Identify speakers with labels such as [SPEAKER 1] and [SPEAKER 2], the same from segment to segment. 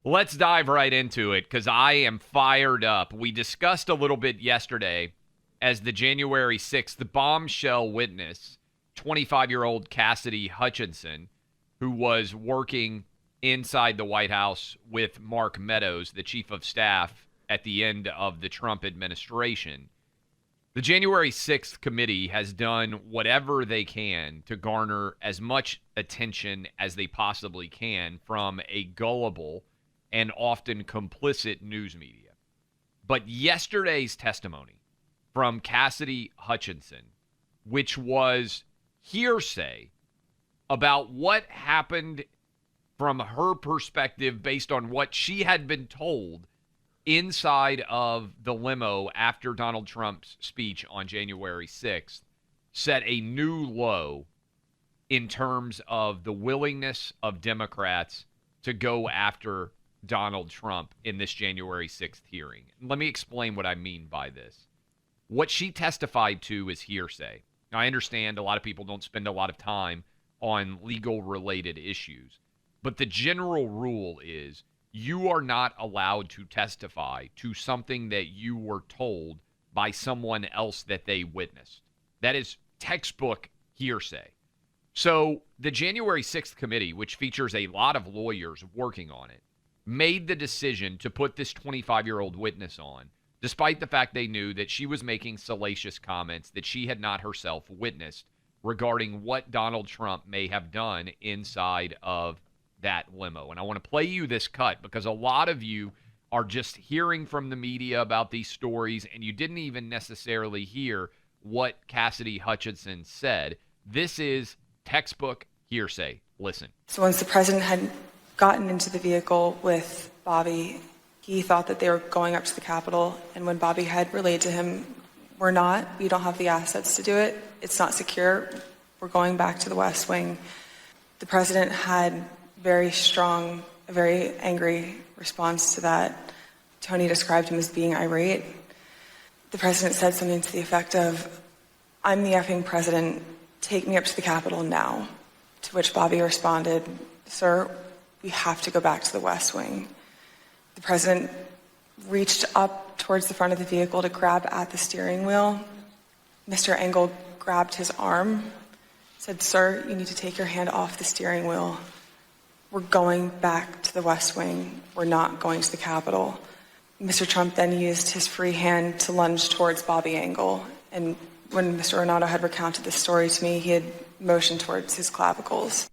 [SPEAKER 1] Let's dive right into it because I am fired up. We discussed a little bit yesterday as the January 6th bombshell witness, 25-year-old Cassidy Hutchinson, who was working inside the White House with Mark Meadows, the chief of staff, at the end of the Trump administration. The January 6th committee has done whatever they can to garner as much attention as they possibly can from a gullible and often complicit news media. But yesterday's testimony from Cassidy Hutchinson, which was hearsay about what happened from her perspective based on what she had been told inside of the limo after Donald Trump's speech on January 6th, set a new low in terms of the willingness of Democrats to go after Donald Trump in this January 6th hearing. Let me explain what I mean by this. What she testified to is hearsay. Now, I understand a lot of people don't spend a lot of time on legal-related issues, but the general rule is you are not allowed to testify to something that you were told by someone else that they witnessed. That is textbook hearsay. So the January 6th committee, which features a lot of lawyers working on it, made the decision to put this 25-year-old witness on, despite the fact they knew that she was making salacious comments that she had not herself witnessed regarding what Donald Trump may have done inside of that limo. And I want to play you this cut because a lot of you are just hearing from the media about these stories and you didn't even necessarily hear what Cassidy Hutchinson said. This is textbook hearsay. Listen.
[SPEAKER 2] So once the president had gotten into the vehicle with Bobby, he thought that they were going up to the Capitol. And when Bobby had relayed to him, we don't have the assets to do it. It's not secure. We're going back to the West Wing. The president had very strong, a very angry response to that. Tony described him as being irate. The president said something to the effect of, "I'm the effing president, take me up to the Capitol now." To which Bobby responded, "Sir, we have to go back to the West Wing." The president reached up towards the front of the vehicle to grab at the steering wheel. Mr. Engel grabbed his arm, said, "Sir, you need to take your hand off the steering wheel. We're going back to the West Wing. We're not going to the Capitol." Mr. Trump then used his free hand to lunge towards Bobby Engel. And when Mr. Renato had recounted this story to me, he had motioned towards his clavicles.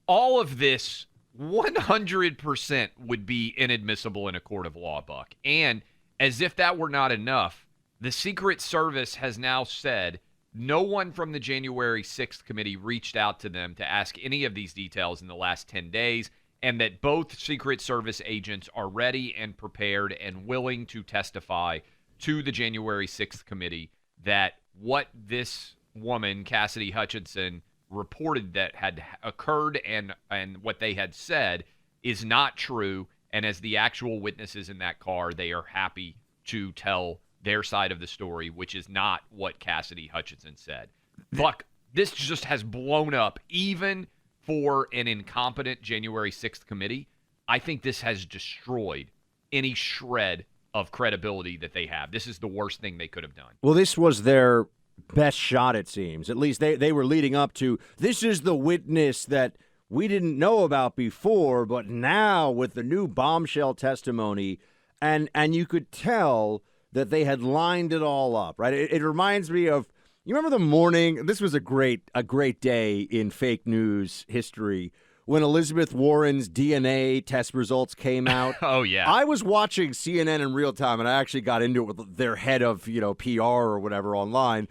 [SPEAKER 1] All of this 100% would be inadmissible in a court of law, Buck. And as if that were not enough, the Secret Service has now said no one from the January 6th committee reached out to them to ask any of these details in the last 10 days, and that both Secret Service agents are ready and prepared and willing to testify to the January 6th committee that what this woman, Cassidy Hutchinson, reported that had occurred and what they had said is not true. And as the actual witnesses in that car, they are happy to tell their side of the story, which is not what Cassidy Hutchinson said. Buck, this just has blown up even for an incompetent January 6th committee. I think this has destroyed any shred of credibility that they have. This is the worst thing they could have done.
[SPEAKER 3] Well, this was their best shot, it seems. At least they were leading up to, this is the witness that we didn't know about before, but now with the new bombshell testimony, and you could tell that they had lined it all up, right? It reminds me of, you remember the morning, this was a great day in fake news history, when Elizabeth Warren's DNA test results came out.
[SPEAKER 1] Oh, yeah.
[SPEAKER 3] I was watching CNN in real time, and I actually got into it with their head of, PR or whatever online.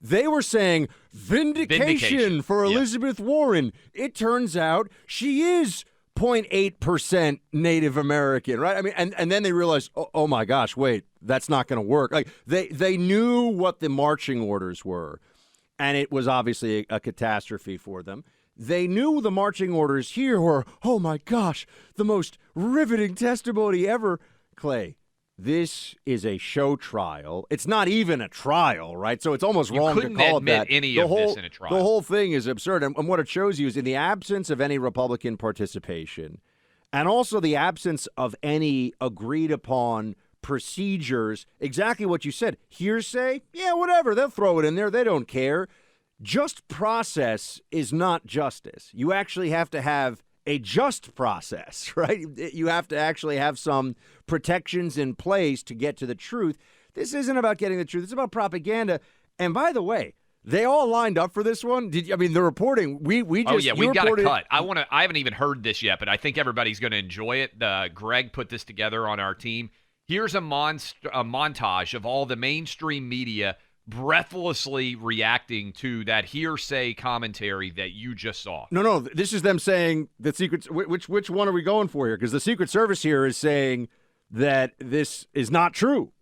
[SPEAKER 3] They were saying vindication for Elizabeth Warren. It turns out she is 0.8% Native American, right? I mean, and then they realized, oh my gosh, wait, that's not going to work. Like they knew what the marching orders were, and it was obviously a catastrophe for them. They knew the marching orders here were, oh my gosh, the most riveting testimony ever. Clay, this is a show trial. It's not even a trial, right? So it's almost wrong to call it that.
[SPEAKER 1] Any of this in a trial.
[SPEAKER 3] The whole thing is absurd. And what it shows you is in the absence of any Republican participation and also the absence of any agreed upon procedures. Exactly what you said. Hearsay? Yeah, whatever. They'll throw it in there. They don't care. Just process is not justice. You actually have to have a just process, right? You have to actually have some protections in place to get to the truth. This isn't about getting the truth. It's about propaganda. And by the way, they all lined up for this one. The reporting, we just
[SPEAKER 1] we got a cut. I haven't even heard this yet, but I think everybody's going to enjoy it. Greg put this together on our team. Here's a montage of all the mainstream media breathlessly reacting to that hearsay commentary that you just saw.
[SPEAKER 3] No, this is them saying that which one are we going for here? Because the Secret Service here is saying that this is not true.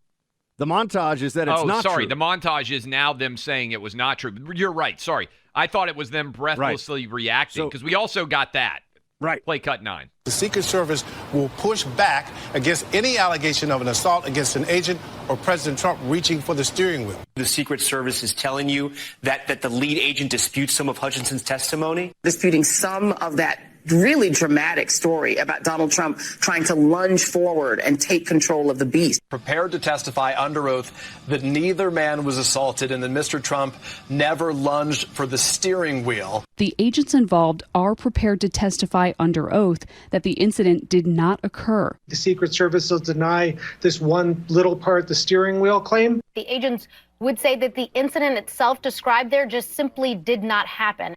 [SPEAKER 3] The montage is that it's not true.
[SPEAKER 1] The montage is now them saying it was not true. You're right. Sorry. I thought it was them breathlessly reacting because we also got that.
[SPEAKER 3] Right.
[SPEAKER 1] Play cut 9.
[SPEAKER 4] The Secret Service will push back against any allegation of an assault against an agent or President Trump reaching for the steering wheel.
[SPEAKER 5] The Secret Service is telling you that the lead agent disputes some of Hutchinson's testimony?
[SPEAKER 6] Disputing some of that really dramatic story about Donald Trump trying to lunge forward and take control of the beast.
[SPEAKER 7] Prepared to testify under oath that neither man was assaulted and that Mr. Trump never lunged for the steering wheel.
[SPEAKER 8] The agents involved are prepared to testify under oath that the incident did not occur.
[SPEAKER 9] The Secret Service will deny this one little part, the steering wheel claim.
[SPEAKER 10] The agents would say that the incident itself described there just simply did not happen.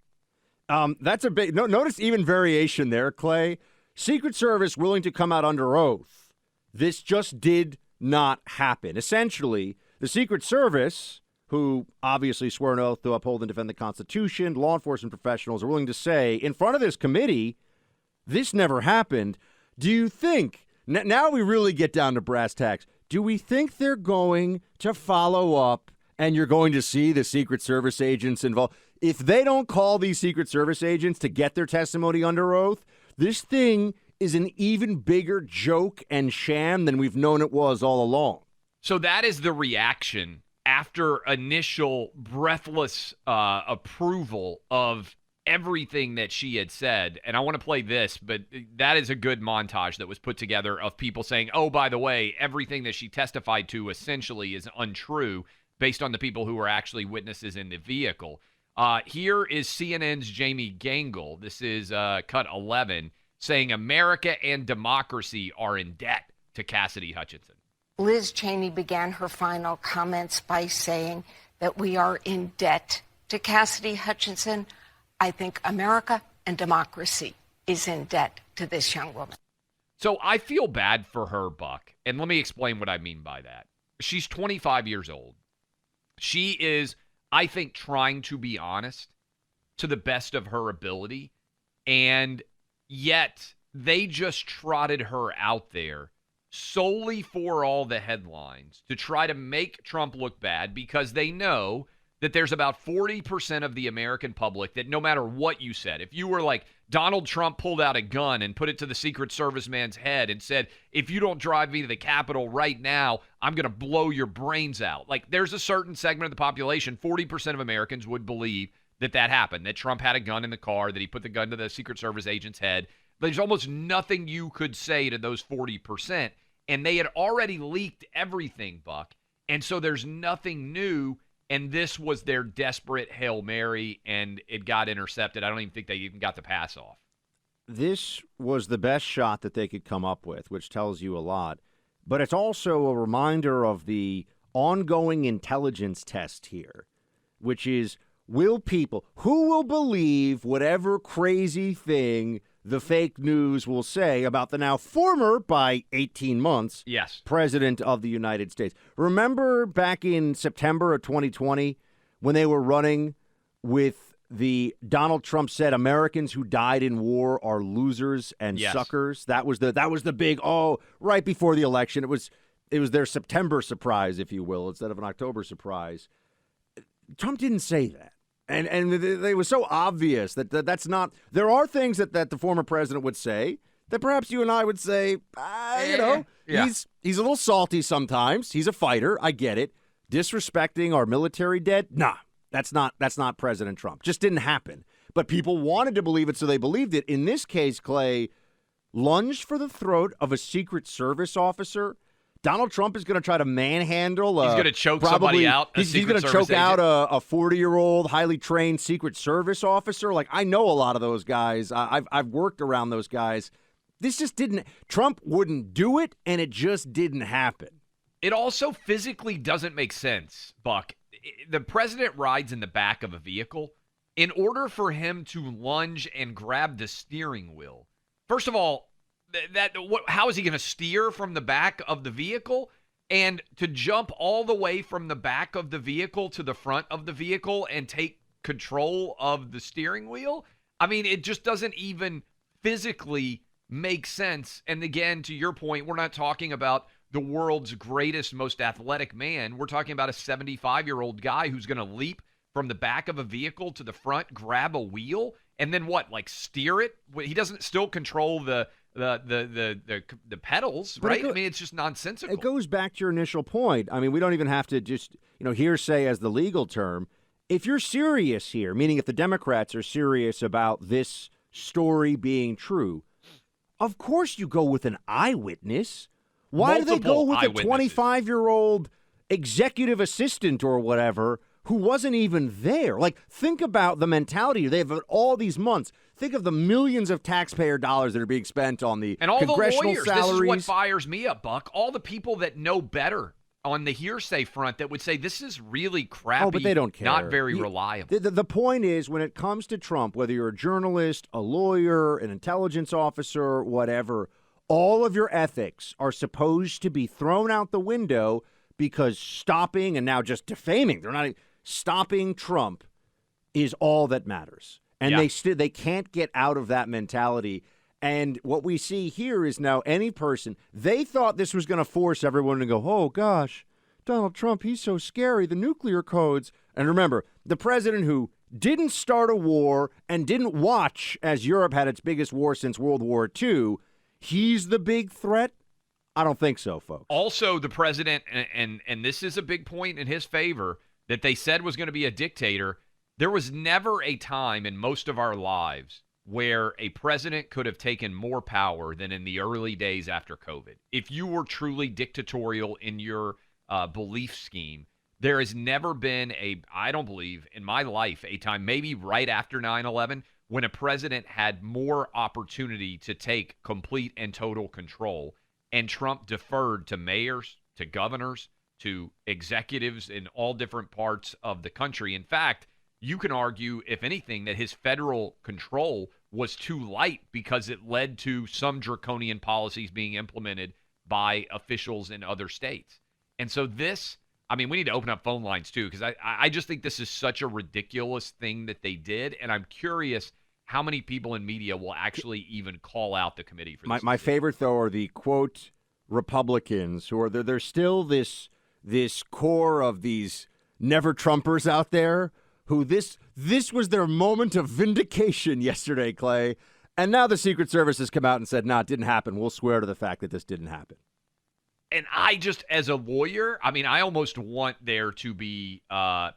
[SPEAKER 3] That's a big notice, even variation there, Clay. Secret Service willing to come out under oath. This just did not happen. Essentially, the Secret Service, who obviously swore an oath to uphold and defend the Constitution, law enforcement professionals are willing to say in front of this committee, this never happened. Do you think, now we really get down to brass tacks, do we think they're going to follow up and you're going to see the Secret Service agents involved? If they don't call these Secret Service agents to get their testimony under oath, this thing is an even bigger joke and sham than we've known it was all along.
[SPEAKER 1] So that is the reaction after initial breathless approval of everything that she had said. And I want to play this, but that is a good montage that was put together of people saying, oh, by the way, everything that she testified to essentially is untrue based on the people who were actually witnesses in the vehicle. Here is CNN's Jamie Gangle. This is cut 11, saying America and democracy are in debt to Cassidy Hutchinson.
[SPEAKER 11] Liz Cheney began her final comments by saying that we are in debt to Cassidy Hutchinson. I think America and democracy is in debt to this young woman.
[SPEAKER 1] So I feel bad for her, Buck, and let me explain what I mean by that. She's 25 years old. She is, I think, trying to be honest to the best of her ability, and yet they just trotted her out there solely for all the headlines to try to make Trump look bad because they know that there's about 40% of the American public that no matter what you said, if you were like Donald Trump pulled out a gun and put it to the Secret Service man's head and said, if you don't drive me to the Capitol right now, I'm going to blow your brains out. Like there's a certain segment of the population, 40% of Americans would believe that happened, that Trump had a gun in the car, that he put the gun to the Secret Service agent's head. There's almost nothing you could say to those 40%. And they had already leaked everything, Buck. And so there's nothing new. And this was their desperate Hail Mary, and it got intercepted. I don't even think they even got the pass off.
[SPEAKER 3] This was the best shot that they could come up with, which tells you a lot. But it's also a reminder of the ongoing intelligence test here, which is, who will believe whatever crazy thing the fake news will say about the now former, by 18 months, President of the United States. Remember back in September of 2020 when they were running with the Donald Trump said Americans who died in war are losers and suckers? That was the big, right before the election. It was their September surprise, if you will, instead of an October surprise. Trump didn't say that. And it was so obvious that's not. There are things that the former president would say that perhaps you and I would say, he's a little salty sometimes. He's a fighter. I get it. Disrespecting our military dead? Nah, that's not President Trump. Just didn't happen. But people wanted to believe it, so they believed it. In this case, Clay, lunged for the throat of a Secret Service officer. Donald Trump is going to try to manhandle.
[SPEAKER 1] He's going to choke somebody out.
[SPEAKER 3] He's going to choke out a 40-year-old, highly trained Secret Service officer. Like, I know a lot of those guys. I've worked around those guys. This just didn't. Trump wouldn't do it, and it just didn't happen.
[SPEAKER 1] It also physically doesn't make sense, Buck. The president rides in the back of a vehicle. In order for him to lunge and grab the steering wheel, first of all, how is he going to steer from the back of the vehicle? And to jump all the way from the back of the vehicle to the front of the vehicle and take control of the steering wheel? I mean, it just doesn't even physically make sense. And again, to your point, we're not talking about the world's greatest, most athletic man. We're talking about a 75-year-old guy who's going to leap from the back of a vehicle to the front, grab a wheel, and then what? Like steer it? He doesn't still control the pedals, right? I mean, it's just nonsensical.
[SPEAKER 3] It goes back to your initial point. I mean, we don't even have to just, hearsay as the legal term. If you're serious here, meaning if the Democrats are serious about this story being true, of course you go with an eyewitness. Why do they go with a 25-year-old executive assistant or whatever who wasn't even there? Like, think about the mentality they've had all these months. Think of the millions of taxpayer dollars that are being spent on the congressional
[SPEAKER 1] lawyers.
[SPEAKER 3] salaries.
[SPEAKER 1] This is what fires me up, Buck. All the people that know better on the hearsay front that would say this is really crappy,
[SPEAKER 3] but they don't care.
[SPEAKER 1] Not very reliable.
[SPEAKER 3] The point is, when it comes to Trump, whether you're a journalist, a lawyer, an intelligence officer, whatever, all of your ethics are supposed to be thrown out the window because stopping and now just defaming, they're not stopping Trump is all that matters. And they can't get out of that mentality. And what we see here is now any person, they thought this was going to force everyone to go, oh, gosh, Donald Trump, he's so scary, the nuclear codes. And remember, the president who didn't start a war and didn't watch as Europe had its biggest war since World War II, he's the big threat? I don't think so, folks.
[SPEAKER 1] Also, the president, and this is a big point in his favor, that they said was going to be a dictator. There was never a time in most of our lives where a president could have taken more power than in the early days after COVID. If you were truly dictatorial in your belief scheme, there has never been I don't believe in my life, a time maybe right after 9/11 when a president had more opportunity to take complete and total control. And Trump deferred to mayors, to governors, to executives in all different parts of the country. In fact, you can argue, if anything, that his federal control was too light because it led to some draconian policies being implemented by officials in other states. And so we need to open up phone lines too, because I just think this is such a ridiculous thing that they did. And I'm curious how many people in media will actually even call out the committee for this.
[SPEAKER 3] My favorite, though, are the, quote, Republicans who are there's still this core of these never-Trumpers out there who this was their moment of vindication yesterday, Clay. And now the Secret Service has come out and said, it didn't happen. We'll swear to the fact that this didn't happen.
[SPEAKER 1] And I just, as a lawyer, I almost want there to be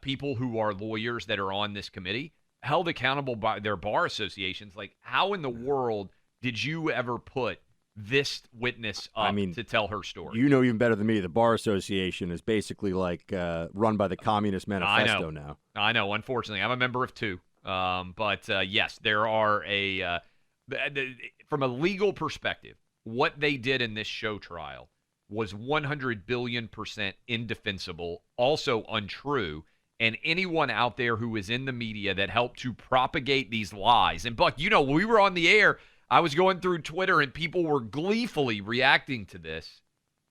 [SPEAKER 1] people who are lawyers that are on this committee held accountable by their bar associations. Like, how in the world did you ever put this witness up to tell her story?
[SPEAKER 3] You know even better than me, the Bar Association is basically like run by the Communist Manifesto now.
[SPEAKER 1] I know, unfortunately. I'm a member of two. But yes, there are from a legal perspective, what they did in this show trial was 100 billion% indefensible, also untrue. And anyone out there who is in the media that helped to propagate these lies. And Buck, when we were on the air, I was going through Twitter and people were gleefully reacting to this.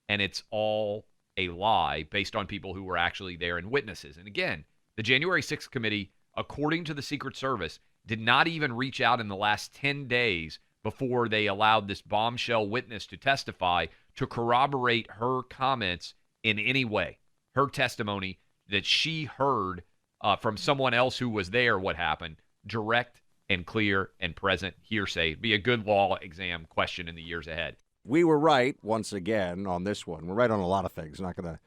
[SPEAKER 1] And it's all a lie based on people who were actually there and witnesses. And again, the January 6th committee, according to the Secret Service, did not even reach out in the last 10 days before they allowed this bombshell witness to testify to corroborate her comments in any way. Her testimony that she heard from someone else who was there what happened, direct and clear and present hearsay. It'd be a good law exam question in the years ahead.
[SPEAKER 3] We were right once again on this one. We're right on a lot of things. Not gonna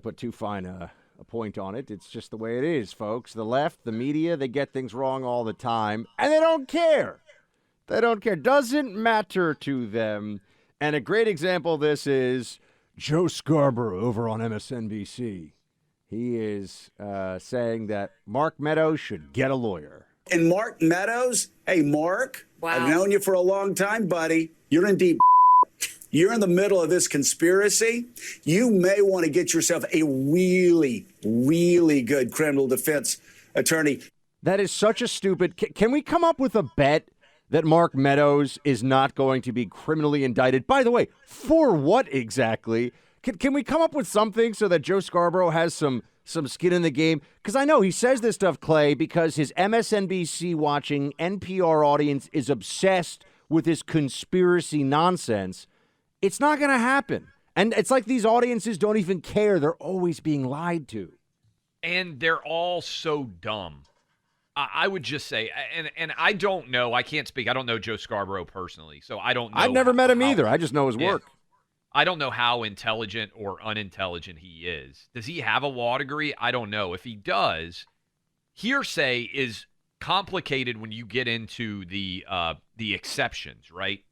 [SPEAKER 3] put too fine a point on it. It's just the way it is, folks. The left, the media, they get things wrong all the time, and they don't care. They don't care. Doesn't matter to them. And a great example of this is Joe Scarborough over on MSNBC. He is saying that Mark Meadows should get a lawyer.
[SPEAKER 12] And Mark Meadows, hey, Mark, I've known you for a long time, buddy. You're in deep. You're in the middle of this conspiracy. You may want to get yourself a really, really good criminal defense attorney.
[SPEAKER 3] That is such a stupid. Can we come up with a bet that Mark Meadows is not going to be criminally indicted? By the way, for what exactly? Can we come up with something so that Joe Scarborough has some skin in the game? Because I know he says this stuff, Clay, because his MSNBC watching NPR audience is obsessed with this conspiracy nonsense. It's not going to happen. And it's like these audiences don't even care. They're always being lied to.
[SPEAKER 1] And they're all so dumb. I would just say, and I don't know, I can't speak. I don't know Joe Scarborough personally, so I don't know.
[SPEAKER 3] I've never met him either. I just know his work.
[SPEAKER 1] I don't know how intelligent or unintelligent he is. Does he have a law degree? I don't know. If he does, hearsay is complicated when you get into the exceptions, right?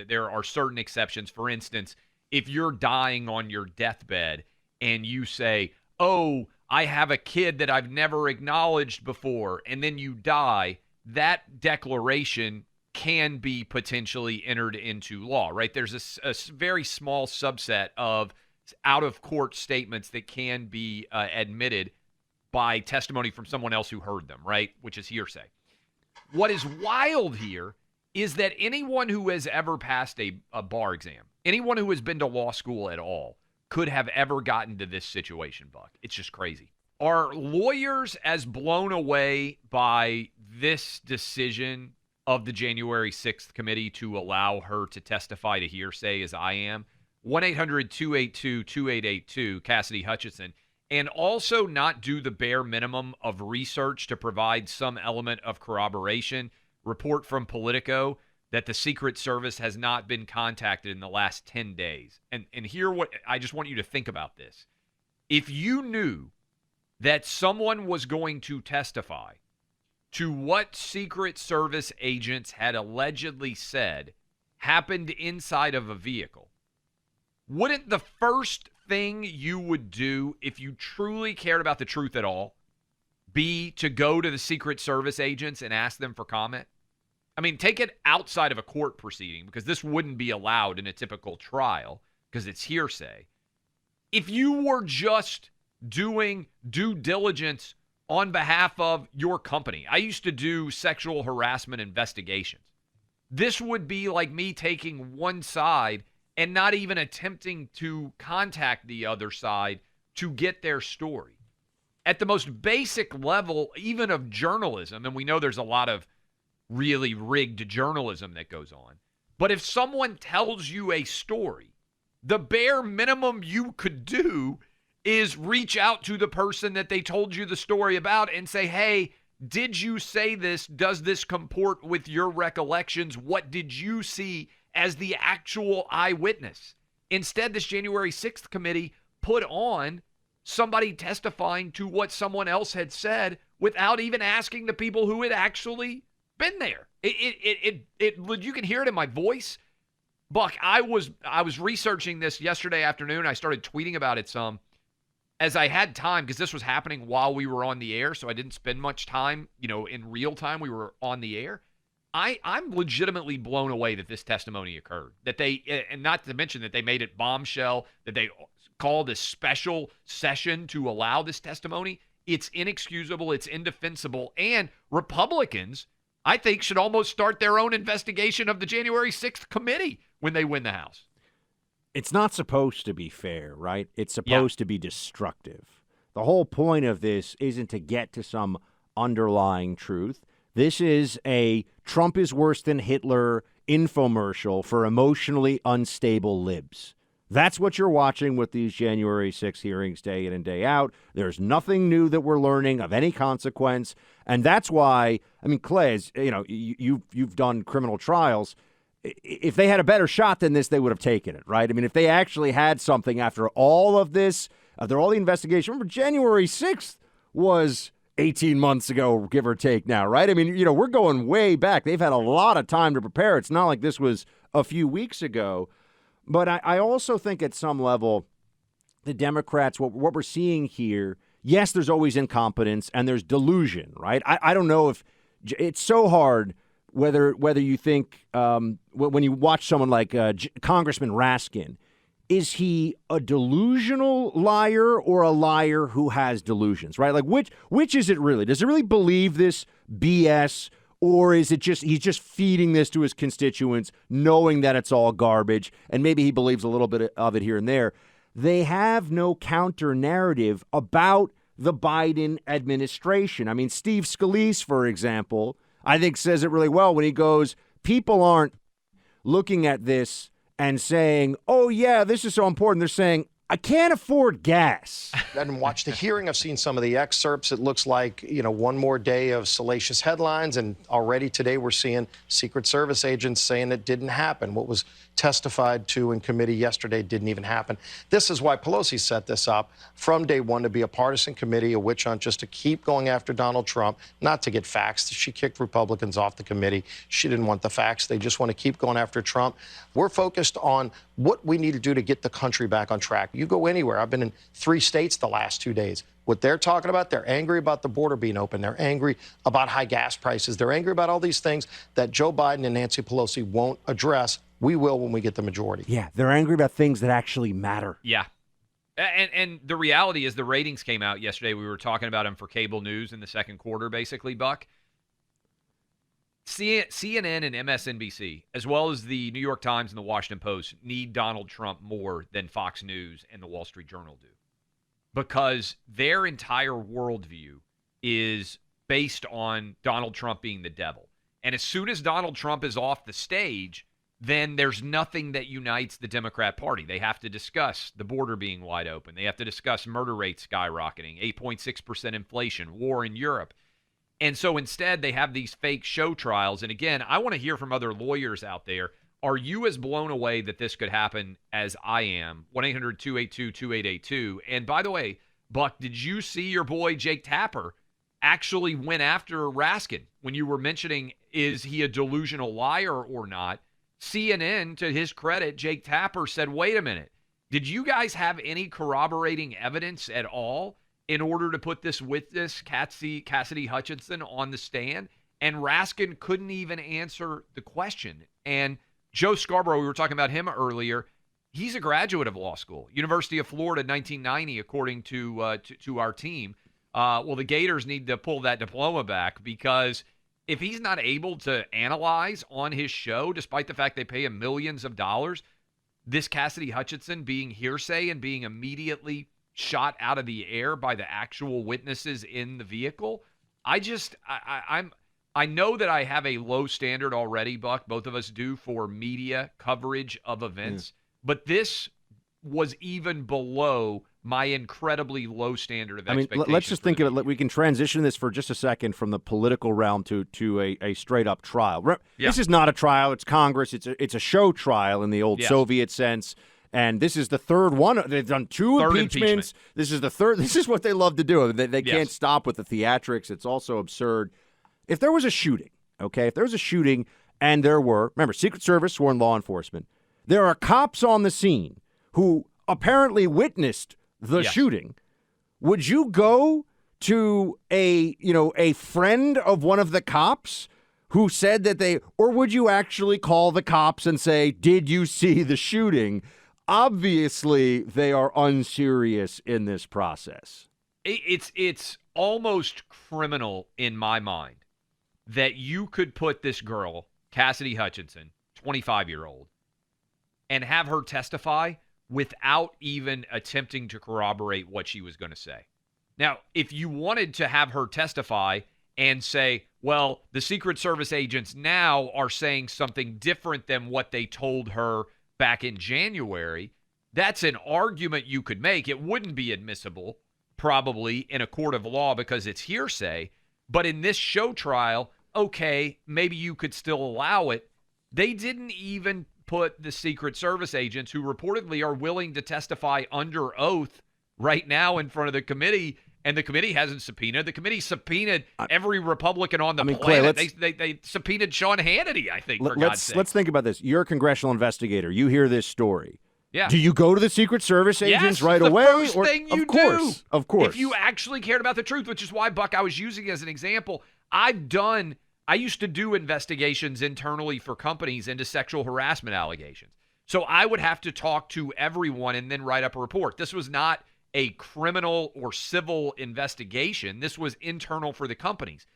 [SPEAKER 1] There are certain exceptions. For instance, if you're dying on your deathbed and you say, oh, I have a kid that I've never acknowledged before, and then you die, that declaration can be potentially entered into law, right? There's a very small subset of out-of-court statements that can be admitted by testimony from someone else who heard them, right, which is hearsay. What is wild here is that anyone who has ever passed a bar exam, anyone who has been to law school at all, could have ever gotten to this situation, Buck. It's just crazy. Are lawyers as blown away by this decision of the January 6th committee to allow her to testify to hearsay as I am? 1-800-282-2882, Cassidy Hutchinson. And also not do the bare minimum of research to provide some element of corroboration. Report from Politico that the Secret Service has not been contacted in the last 10 days. And here, what I just want you to think about this. If you knew that someone was going to testify to what Secret Service agents had allegedly said happened inside of a vehicle, wouldn't the first thing you would do if you truly cared about the truth at all be to go to the Secret Service agents and ask them for comment? I mean, take it outside of a court proceeding, because this wouldn't be allowed in a typical trial because it's hearsay. If you were just doing due diligence on behalf of your company, I used to do sexual harassment investigations. This would be like me taking one side and not even attempting to contact the other side to get their story. At the most basic level, even of journalism, and we know there's a lot of really rigged journalism that goes on. But if someone tells you a story, the bare minimum you could do is reach out to the person that they told you the story about and say, hey, did you say this? Does this comport with your recollections? What did you see as the actual eyewitness? Instead, this January 6th committee put on somebody testifying to what someone else had said without even asking the people who had actually been there. You can hear it in my voice. Buck, I was researching this yesterday afternoon. I started tweeting about it some as I had time, because this was happening while we were on the air, so I didn't spend much time, in real time. We were on the air. I'm legitimately blown away that this testimony occurred. That they, and not to mention that they made it bombshell, that they called a special session to allow this testimony. It's inexcusable. It's indefensible. And Republicans, I think, should almost start their own investigation of the January 6th committee when they win the House.
[SPEAKER 3] It's not supposed to be fair, right? It's supposed to be destructive. The whole point of this isn't to get to some underlying truth. This is a Trump is worse than Hitler infomercial for emotionally unstable libs. That's what you're watching with these January 6 hearings day in and day out. There's nothing new that we're learning of any consequence. And that's why, I mean, Clay, you've done criminal trials. If they had a better shot than this, they would have taken it, right? I mean, if they actually had something after all of this, after all the investigation, remember January 6th was 18 months ago, give or take now, right? I mean, we're going way back. They've had a lot of time to prepare. It's not like this was a few weeks ago. But I also think at some level, the Democrats, what we're seeing here, yes, there's always incompetence and there's delusion, right? I don't know if it's so hard whether you think when you watch someone like Congressman Raskin, is he a delusional liar or a liar who has delusions, right? Like which is it really? Does he really believe this BS, or is it just he's just feeding this to his constituents, knowing that it's all garbage, and maybe he believes a little bit of it here and there? They have no counter narrative about the Biden administration. I mean, Steve Scalise, for example, I think says it really well when he goes, people aren't looking at this and saying, oh, yeah, this is so important. They're saying, I can't afford gas.
[SPEAKER 13] I didn't watch the hearing. I've seen some of the excerpts. It looks like, one more day of salacious headlines. And already today we're seeing Secret Service agents saying it didn't happen. What was testified to in committee yesterday didn't even happen. This is why Pelosi set this up from day one to be a partisan committee, a witch hunt, just to keep going after Donald Trump, not to get facts. She kicked Republicans off the committee. She didn't want the facts. They just want to keep going after Trump. We're focused on what we need to do to get the country back on track. You go anywhere. I've been in 3 states the last 2 days. What they're talking about, they're angry about the border being open. They're angry about high gas prices. They're angry about all these things that Joe Biden and Nancy Pelosi won't address. We will when we get the majority.
[SPEAKER 3] Yeah, they're angry about things that actually matter.
[SPEAKER 1] Yeah. And the reality is the ratings came out yesterday. We were talking about them for cable news in the second quarter, basically, Buck. CNN and MSNBC, as well as the New York Times and the Washington Post, need Donald Trump more than Fox News and the Wall Street Journal do, because their entire worldview is based on Donald Trump being the devil. And as soon as Donald Trump is off the stage, then there's nothing that unites the Democrat Party. They have to discuss the border being wide open. They have to discuss murder rates skyrocketing, 8.6% inflation, war in Europe. And so instead, they have these fake show trials. And again, I want to hear from other lawyers out there. Are you as blown away that this could happen as I am? 1-800-282-2882. And by the way, Buck, did you see your boy Jake Tapper actually went after Raskin when you were mentioning, is he a delusional liar or not? CNN, to his credit, Jake Tapper said, wait a minute. Did you guys have any corroborating evidence at all in order to put this witness, Cassidy Hutchinson, on the stand? And Raskin couldn't even answer the question. And Joe Scarborough, we were talking about him earlier, he's a graduate of law school, University of Florida, 1990, according to our team. Well, the Gators need to pull that diploma back, because if he's not able to analyze on his show, despite the fact they pay him millions of dollars, this Cassidy Hutchinson being hearsay and being immediately shot out of the air by the actual witnesses in the vehicle, I know that I have a low standard already, Buck. Both of us do, for media coverage of events, but this was even below my incredibly low standard of expectations.
[SPEAKER 3] Let's just think of it. We can transition this for just a second from the political realm to a straight up trial. Yeah. This is not a trial. It's Congress. It's a show trial in the old Soviet sense. And this is the third one. They've done 2 impeachments. This is the third. This is what they love to do. They can't stop with the theatrics. It's also absurd. If there was a shooting, okay, and there were, remember, Secret Service, sworn law enforcement, there are cops on the scene who apparently witnessed the shooting, would you go to a friend of one of the cops who said that or would you actually call the cops and say, did you see the shooting? Obviously, they are unserious in this process.
[SPEAKER 1] It's almost criminal in my mind that you could put this girl, Cassidy Hutchinson, 25-year-old, and have her testify without even attempting to corroborate what she was going to say. Now, if you wanted to have her testify and say, well, the Secret Service agents now are saying something different than what they told her back in January, that's an argument you could make. It wouldn't be admissible, probably, in a court of law because it's hearsay. But in this show trial, okay, maybe you could still allow it. They didn't even put the Secret Service agents, who reportedly are willing to testify under oath right now in front of the committee, and the committee hasn't subpoenaed. The committee subpoenaed every Republican on the
[SPEAKER 3] Clay,
[SPEAKER 1] planet. They subpoenaed Sean Hannity, I think, for God's sake.
[SPEAKER 3] Let's think about this. You're a congressional investigator. You hear this story.
[SPEAKER 1] Yeah.
[SPEAKER 3] Do you go to the Secret Service agents right
[SPEAKER 1] the
[SPEAKER 3] away?
[SPEAKER 1] First thing you do.
[SPEAKER 3] Of course.
[SPEAKER 1] If you actually cared about the truth, which is why, Buck, I was using as an example. I used to do investigations internally for companies into sexual harassment allegations. So I would have to talk to everyone and then write up a report. This was not a criminal or civil investigation. This was internal for the companies.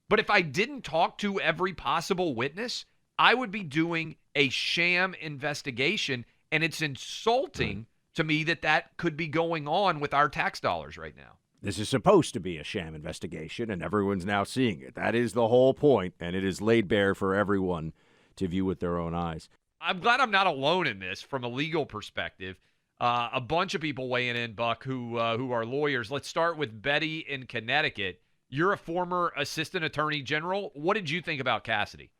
[SPEAKER 1] But if I didn't talk to every possible witness, I would be doing a sham investigation. And it's insulting to me that could be going on with our tax dollars right now.
[SPEAKER 3] This is supposed to be a sham investigation, and everyone's now seeing it. That is the whole point, and it is laid bare for everyone to view with their own eyes.
[SPEAKER 1] I'm glad I'm not alone in this from a legal perspective. A bunch of people weighing in, Buck, who are lawyers. Let's start with Betty in Connecticut. You're a former assistant attorney general. What did you think about Cassidy?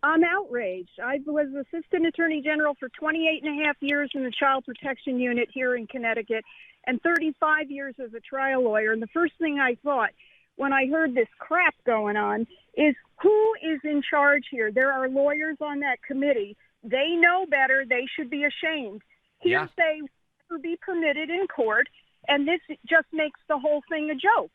[SPEAKER 14] I'm outraged. I was assistant attorney general for 28 and a half years in the child protection unit here in Connecticut and 35 years as a trial lawyer. And the first thing I thought when I heard this crap going on is, who is in charge here? There are lawyers on that committee. They know better. They should be ashamed. Hearsay will never be permitted in court, and this just makes the whole thing a joke.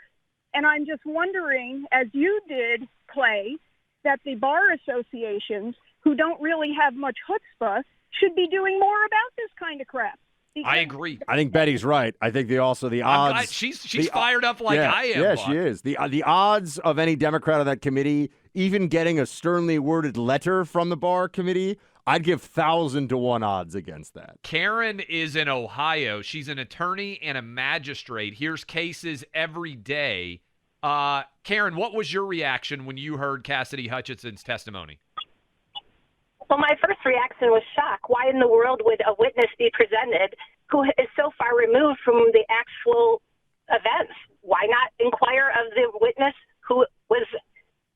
[SPEAKER 14] And I'm just wondering, as you did, Clay, that the bar associations, who don't really have much chutzpah, should be doing more about this kind of crap.
[SPEAKER 1] I agree.
[SPEAKER 3] I think Betty's right. I think the odds.
[SPEAKER 1] She's fired up like I am.
[SPEAKER 3] Yeah,
[SPEAKER 1] Buck.
[SPEAKER 3] she is. The odds of any Democrat on that committee even getting a sternly worded letter from the bar committee, I'd give 1,000-to-1 odds against that.
[SPEAKER 1] Karen is in Ohio. She's an attorney and a magistrate. Hears cases every day. Karen, what was your reaction when you heard Cassidy Hutchinson's testimony?
[SPEAKER 15] Well, my first reaction was shock. Why in the world would a witness be presented who is so far removed from the actual events? Why not inquire of the witness who was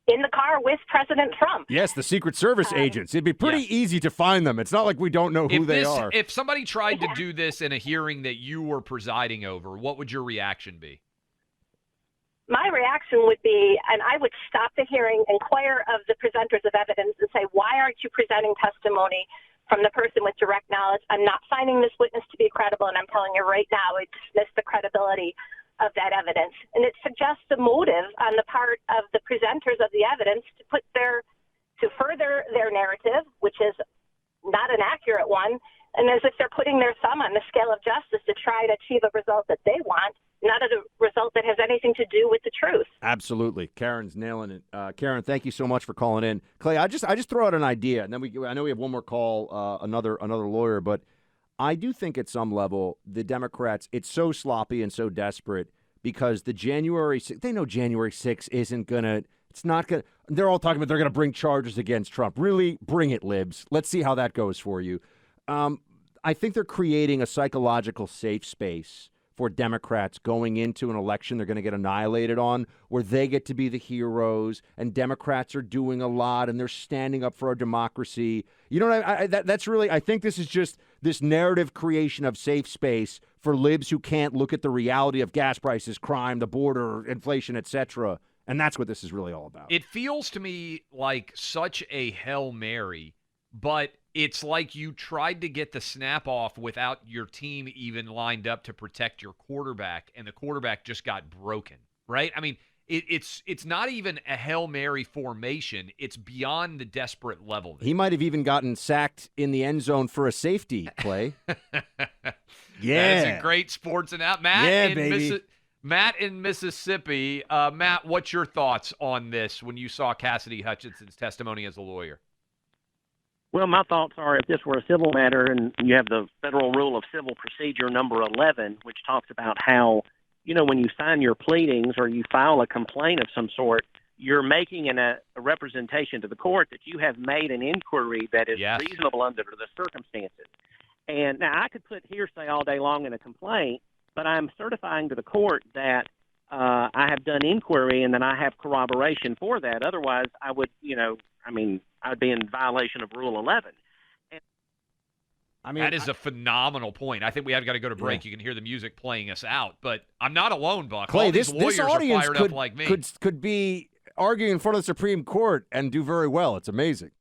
[SPEAKER 15] in the car with President Trump?
[SPEAKER 3] Yes, the Secret Service agents. It'd be pretty easy to find them. It's not like we don't know who they are.
[SPEAKER 1] If somebody tried to do this in a hearing that you were presiding over, what would your reaction be?
[SPEAKER 15] My reaction would be, and I would stop the hearing, inquire of the presenters of evidence and say, why aren't you presenting testimony from the person with direct knowledge? I'm not finding this witness to be credible, and I'm telling you right now, I dismiss the credibility of that evidence. And it suggests a motive on the part of the presenters of the evidence to further their narrative, which is not an accurate one, and as if they're putting their thumb on the scale of justice to try to achieve a result that they want, not a result that has anything to do with the truth.
[SPEAKER 3] Absolutely. Karen's nailing it. Karen, thank you so much for calling in. Clay, I just throw out an idea, and then I know we have one more call, another lawyer, but I do think at some level the Democrats, it's so sloppy and so desperate because they know January 6th isn't going to, it's not going to, they're all talking about they're going to bring charges against Trump. Really, bring it, libs. Let's see how that goes for you. I think they're creating a psychological safe space for Democrats going into an election they're going to get annihilated on, where they get to be the heroes, and Democrats are doing a lot, and they're standing up for our democracy. You know what? That's really, I think this is just this narrative creation of safe space for libs who can't look at the reality of gas prices, crime, the border, inflation, etc. And that's what this is really all about.
[SPEAKER 1] It feels to me like such a Hail Mary, but it's like you tried to get the snap off without your team even lined up to protect your quarterback, and the quarterback just got broken, right? I mean, it's not even a Hail Mary formation. It's beyond the desperate level.
[SPEAKER 3] He might have even gotten sacked in the end zone for a safety, Clay. Yeah.
[SPEAKER 1] That's a great sports analogy. Matt in Mississippi. Matt, what's your thoughts on this when you saw Cassidy Hutchinson's testimony as a lawyer?
[SPEAKER 16] Well, my thoughts are, if this were a civil matter, and you have the Federal Rule of Civil Procedure number 11, which talks about how, when you sign your pleadings or you file a complaint of some sort, you're making a representation to the court that you have made an inquiry that is reasonable under the circumstances. And now I could put hearsay all day long in a complaint, but I'm certifying to the court that I have done inquiry and that I have corroboration for that. Otherwise, I would, I'd be in violation of Rule 11.
[SPEAKER 3] I mean,
[SPEAKER 1] that is a phenomenal point. I think we have got to go to break.
[SPEAKER 3] Yeah.
[SPEAKER 1] You can hear the music playing us out, but I'm not alone, Buck.
[SPEAKER 3] Clay,
[SPEAKER 1] All these lawyers
[SPEAKER 3] this audience
[SPEAKER 1] are fired
[SPEAKER 3] could,
[SPEAKER 1] up like me.
[SPEAKER 3] could be arguing in front of the Supreme Court and do very well. It's amazing.